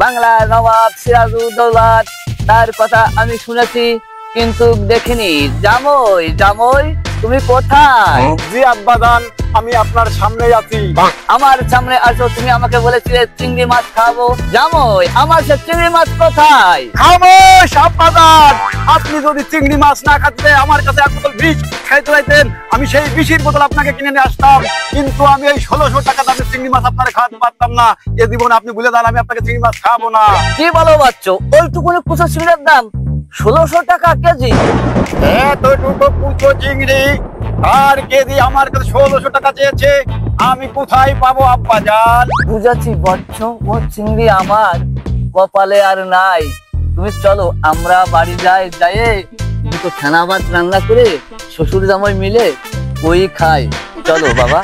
বাংলা নবাব সিরাজউদ্দৌলা তার কথা আমি শুনেছি কিন্তু দেখিনি। জামই জামই তুমি কোথায়? জি আব্বাজান, আমি আপনার সামনে আছি। আমার সামনে আসো, তুমি আমাকে বলেছিলে চিংড়ি মাছ খাবো। জামই আমার সে চিংড়ি মাছ কোথায়? খামোশ আব্বাজান, আপনি যদি চিংড়ি মাছ না খাতে আমার কাছে এক বোতল বিষ খাইতে চাইতেন, আমি সেই বিষের বোতল আপনাকে কিনে নিয়ে আসতাম। কিন্তু আমি এই 1600 টাকা দামের চিংড়ি মাছ আপনার খাওয়াতে পারতাম না। এ জীবনে আপনি ভুলে যান, আমি আপনাকে চিংড়ি মাছ খাবো না। কি বলো বাচ্চো, ওইটুকুনি কুচো চিংড়ির দাম 1600 টাকা কেজি? এতটুকু কুচো চিংড়ি আর কেজি আমার কাছে 1600 টাকা চেয়েছে, আমি কোথায় পাবো আব্বাজান? বুঝাচ্ছি বচ্চ, ও চিংড়ি আমার কপালে আর নাই। তুমি চলো আমরা বাড়ি যাই দুটো ছানা ভাত রান্না করে শ্বশুর জামাই মিলে ওই খাই। চলো বাবা।